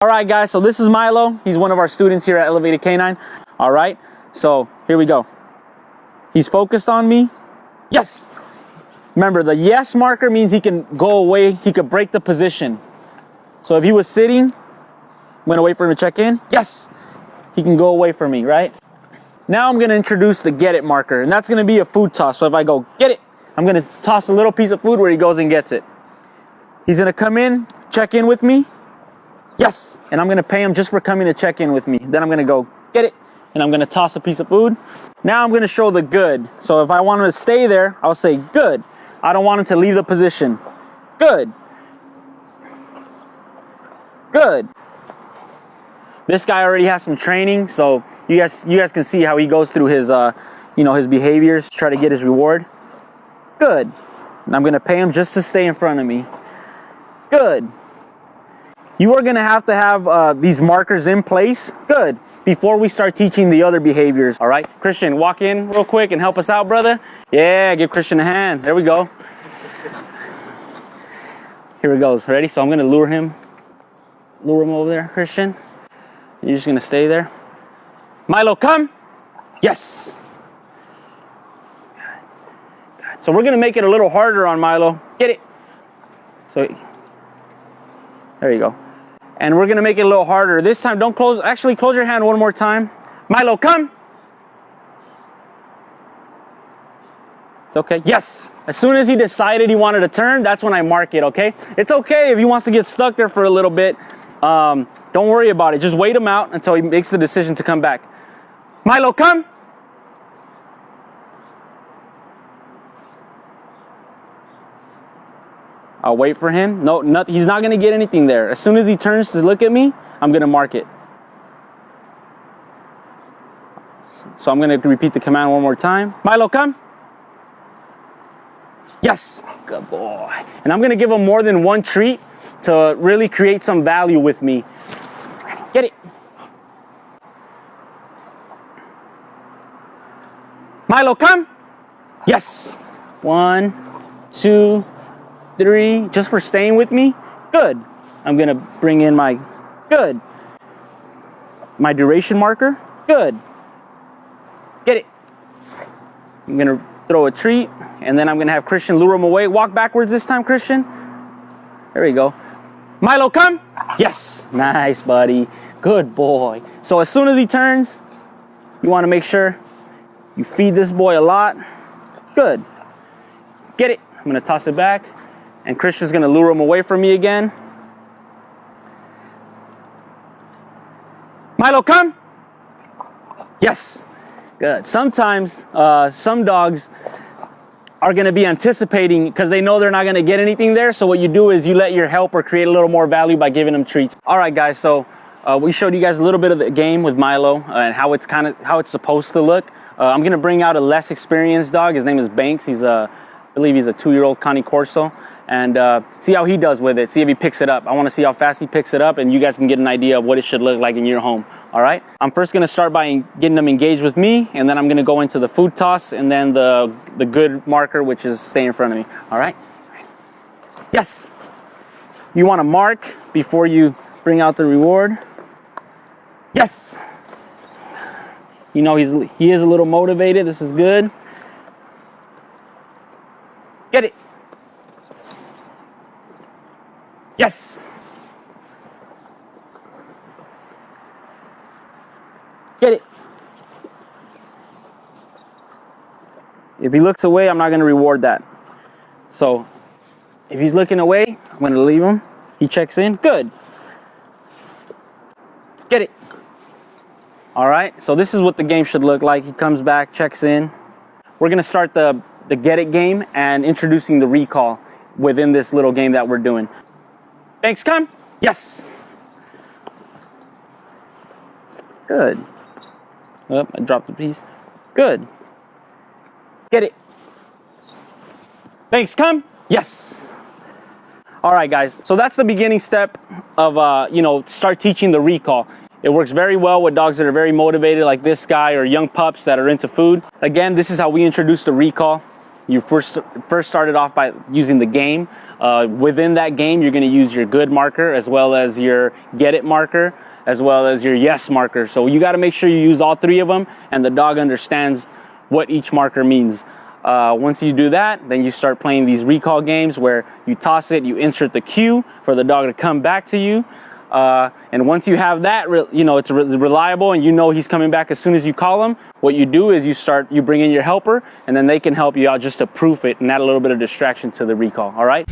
All right, guys, so this is Milo. He's one of our students here at Elevated Canine. All right, so here we go. He's focused on me. Yes. Remember, the yes marker means he can go away. He could break the position. So if he was sitting, I'm gonna wait for him to check in. Yes, he can go away from me, right? Now I'm gonna introduce the get it marker, and that's gonna be a food toss. So if I go, get it, I'm gonna toss a little piece of food where he goes and gets it. He's gonna come in, check in with me. Yes, and I'm gonna pay him just for coming to check in with me. Then I'm gonna go, get it, and I'm gonna toss a piece of food. Now I'm gonna show the good. So if I want him to stay there, I'll say good. I don't want him to leave the position. Good. Good. This guy already has some training, so you guys can see how he goes through his his behaviors, try to get his reward. Good. And I'm gonna pay him just to stay in front of me. Good. You are gonna have to have these markers in place. Good. Before we start teaching the other behaviors. All right, Christian, walk in real quick and help us out, brother. Yeah, give Christian a hand. There we go. Here it goes. Ready? So I'm gonna lure him over there, Christian. You're just gonna stay there. Milo, come. Yes. So we're gonna make it a little harder on Milo. Get it. So there you go. And we're gonna make it a little harder. This time, don't close, actually close your hand one more time. Milo, come. It's okay, yes. As soon as he decided he wanted to turn, that's when I mark it, okay? It's okay if he wants to get stuck there for a little bit. Don't worry about it. Just wait him out until he makes the decision to come back. Milo, come. I'll wait for him. No, he's not gonna get anything there. As soon as he turns to look at me, I'm gonna mark it. So I'm gonna repeat the command one more time. Milo, come. Yes, good boy. And I'm gonna give him more than one treat to really create some value with me. Get it. Milo, come. Yes. 1, 2, 3, just for staying with me. Good. I'm gonna bring in my good. My duration marker. Good. Get it. I'm gonna throw a treat, and then I'm gonna have Christian lure him away. Walk backwards this time, Christian. There we go. Milo, come. Yes. Nice, buddy. Good boy. So as soon as he turns, you want to make sure you feed this boy a lot. Good. Get it. I'm gonna toss it back. And Christian's gonna lure him away from me again. Milo, come. Yes. Good. Sometimes some dogs are gonna be anticipating because they know they're not gonna get anything there. So what you do is you let your helper create a little more value by giving them treats. All right, guys. So we showed you guys a little bit of the game with Milo and how it's supposed to look. I'm gonna bring out a less experienced dog. His name is Banks. I believe he's a 2-year-old Connie Corso. And see how he does with it. See if he picks it up. I want to see how fast he picks it up, and you guys can get an idea of what it should look like in your home. All right. I'm first going to start by getting them engaged with me, and then I'm going to go into the food toss, and then the good marker, which is stay in front of me. All right. Yes. You want to mark before you bring out the reward. Yes. You know he is a little motivated. This is good. Get it. Yes. Get it. If he looks away, I'm not going to reward that. So if he's looking away, I'm going to leave him. He checks in. Good. Get it. All right. So this is what the game should look like. He comes back, checks in. We're going to start the get it game and introducing the recall within this little game that we're doing. Thanks, come. Yes. Good. Oh, I dropped the piece. Good. Get it. Thanks, come. Yes. All right, guys. So that's the beginning step of, start teaching the recall. It works very well with dogs that are very motivated like this guy or young pups that are into food. Again, this is how we introduce the recall. You first started off by using the game. Within that game, you're going to use your good marker as well as your get it marker, as well as your yes marker. So you got to make sure you use all three of them and the dog understands what each marker means. Once you do that, then you start playing these recall games where you toss it, you insert the cue for the dog to come back to you. And once you have that, it's reliable and you know he's coming back as soon as you call him, what you do is you bring in your helper and then they can help you out just to proof it and add a little bit of distraction to the recall. All right.